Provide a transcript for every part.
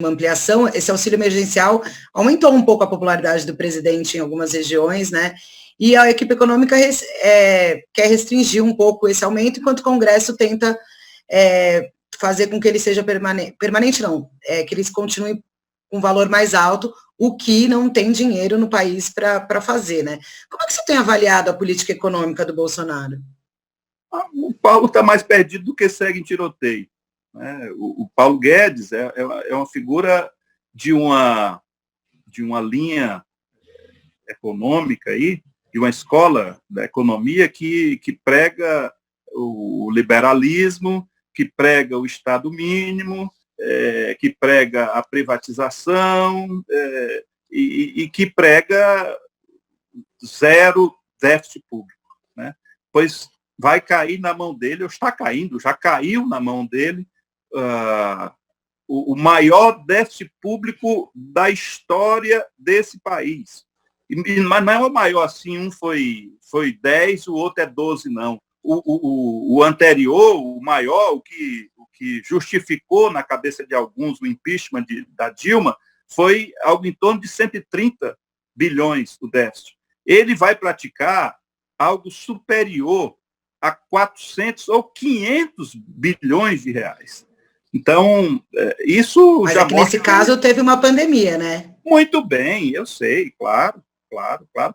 uma ampliação, esse auxílio emergencial aumentou um pouco a popularidade do presidente em algumas regiões, né? E a equipe econômica quer restringir um pouco esse aumento, enquanto o Congresso tenta fazer com que ele seja permanente não, que eles continuem com um valor mais alto, o que não tem dinheiro no país para fazer, né? Como é que você tem avaliado a política econômica do Bolsonaro? O Paulo está mais perdido do que segue em tiroteio. Né? O Paulo Guedes é uma figura de uma linha econômica aí, de uma escola da economia que prega o liberalismo, que prega o Estado mínimo, que prega a privatização e que prega zero déficit público. Né? Pois vai cair na mão dele, ou está caindo, já caiu na mão dele, o maior déficit público da história desse país. Mas não é o maior assim, um foi 10, o outro é 12, não. O anterior, o maior, o que justificou na cabeça de alguns o impeachment da Dilma, foi algo em torno de 130 bilhões o déficit. Ele vai praticar algo superior a 400 ou 500 bilhões de reais. Então, isso mas já mostra... Nesse caso teve uma pandemia, né? Muito bem, eu sei, claro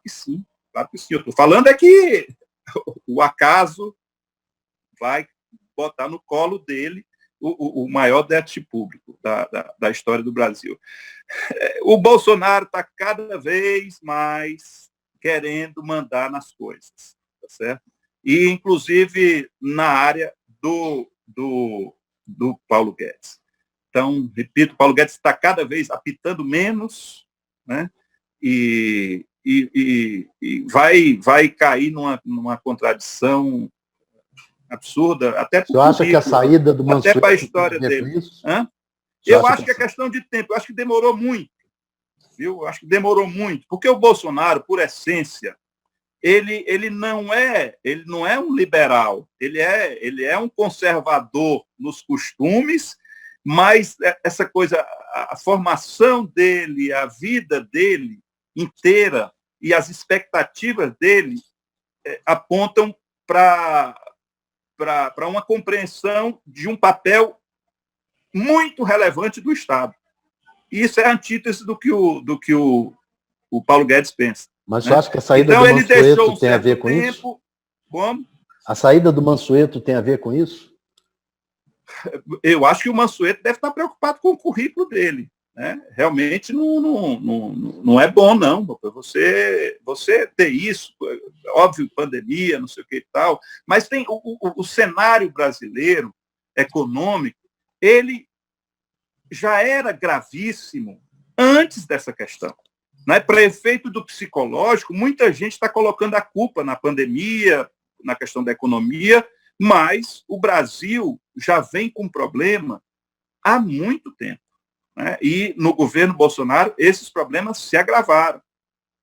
que sim. Claro que sim. Eu estou falando é que o acaso vai botar no colo dele o maior déficit público da história do Brasil. O Bolsonaro está cada vez mais querendo mandar nas coisas, tá certo? E, inclusive, na área do Paulo Guedes. Então, repito, Paulo Guedes está cada vez apitando menos, né? E vai cair numa contradição absurda, até por Você acha que a saída do Mansueto até para a história dele. Eu acho que é questão de tempo, eu acho que demorou muito, viu? Eu acho que demorou muito, porque o Bolsonaro, por essência, ele não é um liberal, ele é um conservador nos costumes, mas essa coisa, a formação dele, a vida dele inteira e as expectativas dele apontam para uma compreensão de um papel muito relevante do Estado. E isso é a antítese do que o Paulo Guedes pensa. Mas você acha que a saída do Mansueto tem a ver com isso? Como? A saída do Mansueto tem a ver com isso? Eu acho que o Mansueto deve estar preocupado com o currículo dele. Né? Realmente não é bom, não. Você ter isso, óbvio, pandemia, não sei o que e tal, mas tem o cenário brasileiro econômico, ele já era gravíssimo antes dessa questão. Né? Para efeito do psicológico, muita gente está colocando a culpa na pandemia, na questão da economia, mas o Brasil já vem com problema há muito tempo. Né? E no governo Bolsonaro, esses problemas se agravaram.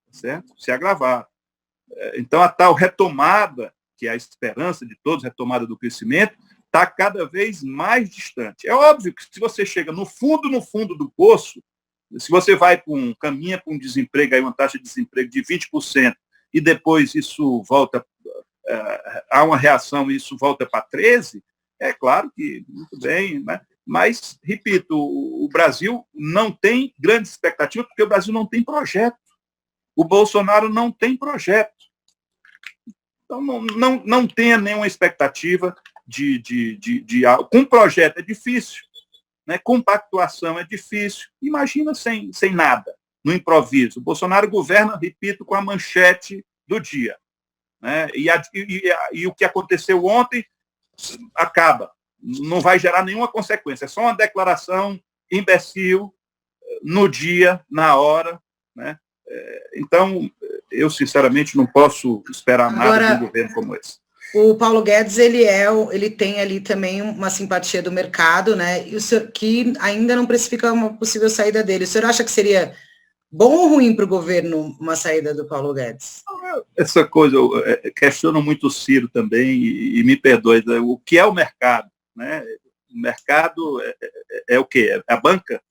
Certo? Se agravaram. Então, a tal retomada, que é a esperança de todos, retomada do crescimento, está cada vez mais distante. É óbvio que se você chega no fundo do poço, se você caminha com um desemprego, aí uma taxa de desemprego de 20%, e depois isso volta, há uma reação e isso volta para 13%, é claro que, muito bem, né? Mas, repito, o Brasil não tem grande expectativa, porque o Brasil não tem projeto. O Bolsonaro não tem projeto. Então, não tenha nenhuma expectativa de algo. Com projeto é difícil. Né? Com pactuação é difícil. Imagina sem nada, no improviso. O Bolsonaro governa, repito, com a manchete do dia. Né? E o que aconteceu ontem acaba. Não vai gerar nenhuma consequência. É só uma declaração imbecil no dia, na hora. Né? Então, eu, sinceramente, não posso esperar nada de um governo como esse. O Paulo Guedes, ele tem ali também uma simpatia do mercado, né? E o senhor, que ainda não precifica uma possível saída dele. O senhor acha que seria bom ou ruim para o governo uma saída do Paulo Guedes? Essa coisa, eu questiono muito o Ciro também, e me perdoe, o que é o mercado? Né? O mercado é o quê? É a banca?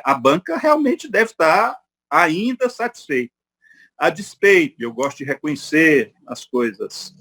a banca realmente deve estar ainda satisfeita. A despeito, eu gosto de reconhecer as coisas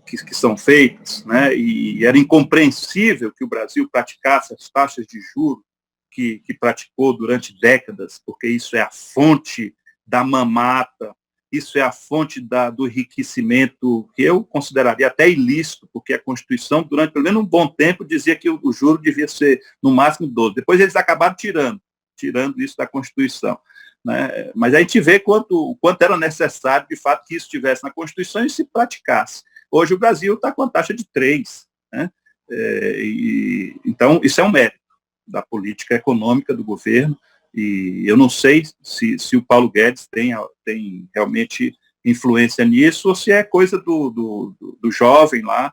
que são feitas, né? E era incompreensível que o Brasil praticasse as taxas de juros que praticou durante décadas, porque isso é a fonte da mamata, isso é a fonte do enriquecimento, que eu consideraria até ilícito, porque a Constituição, durante pelo menos um bom tempo, dizia que o juro devia ser no máximo 12. Depois eles acabaram tirando isso da Constituição. Né? Mas a gente vê o quanto era necessário, de fato, que isso estivesse na Constituição e se praticasse. Hoje o Brasil está com a taxa de 3. Né? Então, isso é um mérito da política econômica do governo, e eu não sei se o Paulo Guedes tem realmente influência nisso, ou se é coisa do jovem lá,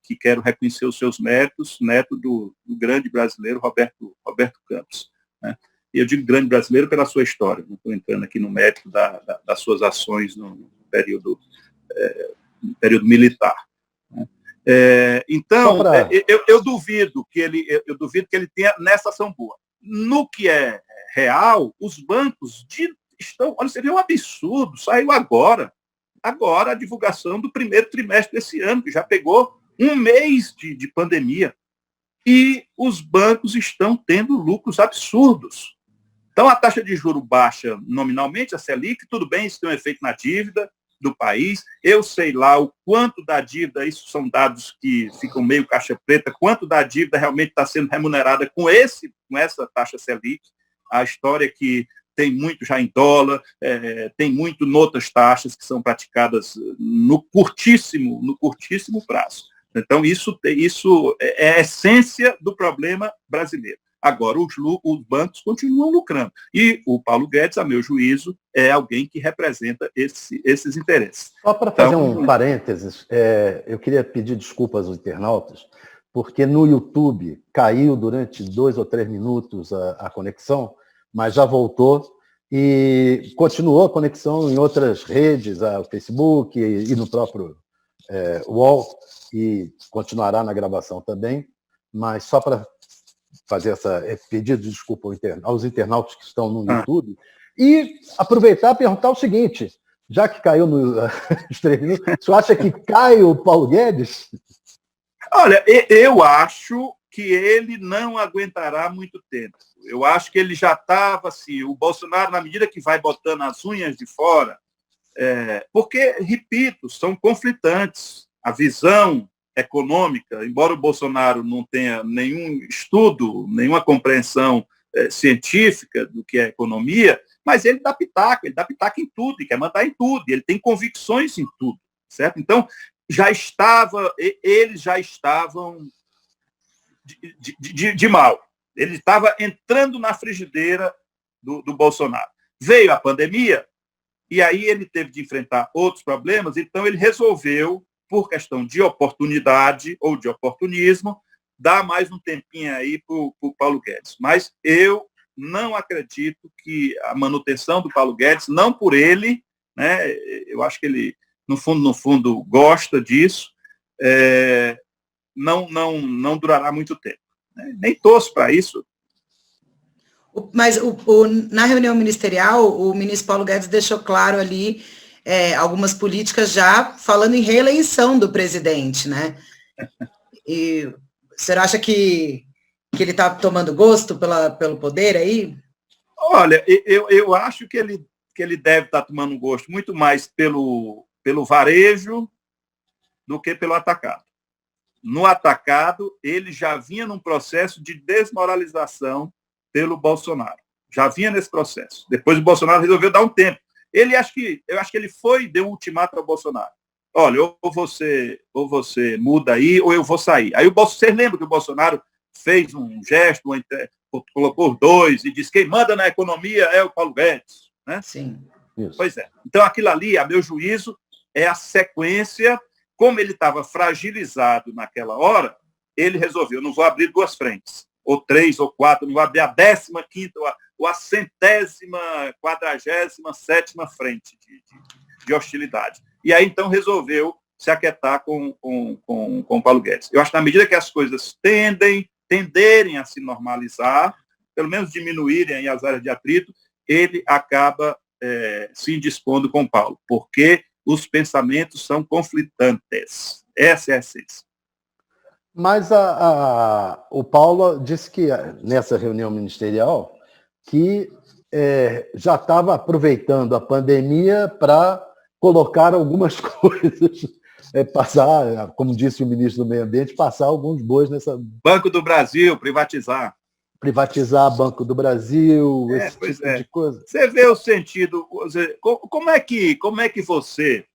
que quer reconhecer os seus méritos, neto do grande brasileiro Roberto Campos. Né? E eu digo grande brasileiro pela sua história, não estou entrando aqui no mérito das suas ações no período militar. Né? Então, eu duvido que ele tenha nessa ação boa. No que é real, os bancos estão... Olha, seria um absurdo, saiu agora a divulgação do primeiro trimestre desse ano, que já pegou um mês de pandemia, e os bancos estão tendo lucros absurdos. Então, a taxa de juros baixa nominalmente, a Selic, tudo bem, isso tem um efeito na dívida do país. Eu sei lá o quanto da dívida, isso são dados que ficam meio caixa preta, quanto da dívida realmente está sendo remunerada com essa taxa Selic. A história é que tem muito já em dólar, tem muito em outras taxas que são praticadas no curtíssimo prazo. Então, isso é a essência do problema brasileiro. Agora, os bancos continuam lucrando. E o Paulo Guedes, a meu juízo, é alguém que representa esses interesses. Só para fazer um parênteses, eu queria pedir desculpas aos internautas, porque no YouTube caiu durante 2 ou 3 minutos a conexão, mas já voltou e continuou a conexão em outras redes, o Facebook e no próprio UOL, e continuará na gravação também, mas só para fazer pedido de desculpa aos internautas que estão no YouTube, e aproveitar e perguntar o seguinte, já que caiu nos 3 minutos, você acha que cai o Paulo Guedes? Olha, eu acho que ele não aguentará muito tempo. Eu acho que ele já estava assim, o Bolsonaro, na medida que vai botando as unhas de fora, porque, repito, são conflitantes. A visão econômica, embora o Bolsonaro não tenha nenhum estudo, nenhuma compreensão científica do que é economia, mas ele dá pitaco em tudo, e quer mandar em tudo, e ele tem convicções em tudo, certo? Então, eles já estavam de mal. Ele estava entrando na frigideira do Bolsonaro. Veio a pandemia, e aí ele teve de enfrentar outros problemas, então ele resolveu, por questão de oportunidade ou de oportunismo, dar mais um tempinho aí para o Paulo Guedes. Mas eu não acredito que a manutenção do Paulo Guedes, não por ele, né, eu acho que ele, no fundo, gosta disso, não durará muito tempo. Né? Nem torço para isso. Mas na reunião ministerial, o ministro Paulo Guedes deixou claro ali algumas políticas já falando em reeleição do presidente, né? E o senhor acha que ele está tomando gosto pelo poder aí? Olha, eu acho que ele deve estar tomando gosto muito mais pelo varejo do que pelo atacado. No atacado, ele já vinha num processo de desmoralização pelo Bolsonaro. Já vinha nesse processo. Depois o Bolsonaro resolveu dar um tempo. Eu acho que ele deu um ultimato ao Bolsonaro. Olha, ou você muda aí, ou eu vou sair. Aí vocês lembram que o Bolsonaro fez um gesto, colocou os dois e disse: quem manda na economia é o Paulo Guedes. Né? Sim. Isso. Pois é. Então, aquilo ali, a meu juízo, é a sequência. Como ele estava fragilizado naquela hora, ele resolveu: não vou abrir 2 frentes, ou 3 ou 4, não vou abrir a 15ª ou a 147ª frente de hostilidade. E aí, então, resolveu se aquietar com o Paulo Guedes. Eu acho que na medida que as coisas tenderem a se normalizar, pelo menos diminuírem as áreas de atrito, ele acaba se indispondo com Paulo, porque os pensamentos são conflitantes. Essa é a essência. Mas o Paulo disse que, nessa reunião ministerial, que já estava aproveitando a pandemia para colocar algumas coisas, passar, como disse o ministro do Meio Ambiente, passar alguns bois nessa... Banco do Brasil, privatizar. Privatizar Banco do Brasil, esse tipo de coisa. Você vê o sentido... Como é que você...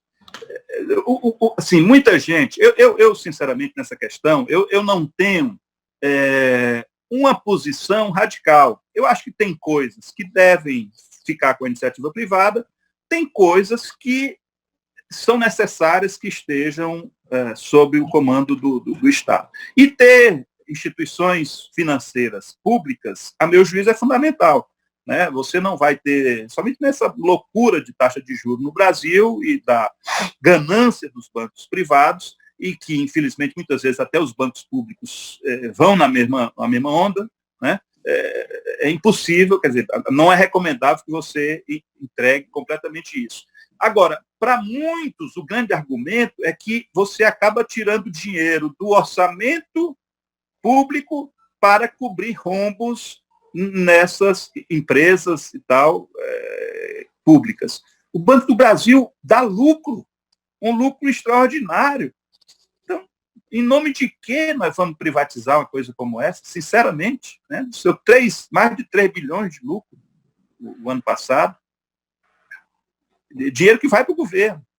assim, muita gente... Eu sinceramente, nessa questão, eu não tenho uma posição radical. Eu acho que tem coisas que devem ficar com a iniciativa privada, tem coisas que são necessárias que estejam sob o comando do Estado. E ter instituições financeiras públicas, a meu juízo, é fundamental. Né? Você não vai ter, somente nessa loucura de taxa de juros no Brasil e da ganância dos bancos privados, e que, infelizmente, muitas vezes até os bancos públicos vão na mesma onda, né? É impossível, quer dizer, não é recomendável que você entregue completamente isso. Agora, para muitos, o grande argumento é que você acaba tirando dinheiro do orçamento público para cobrir rombos nessas empresas e tal, públicas. O Banco do Brasil dá lucro, um lucro extraordinário. Então, em nome de que nós vamos privatizar uma coisa como essa? Sinceramente, né? Mais de 3 bilhões de lucro o ano passado. Dinheiro que vai para o governo.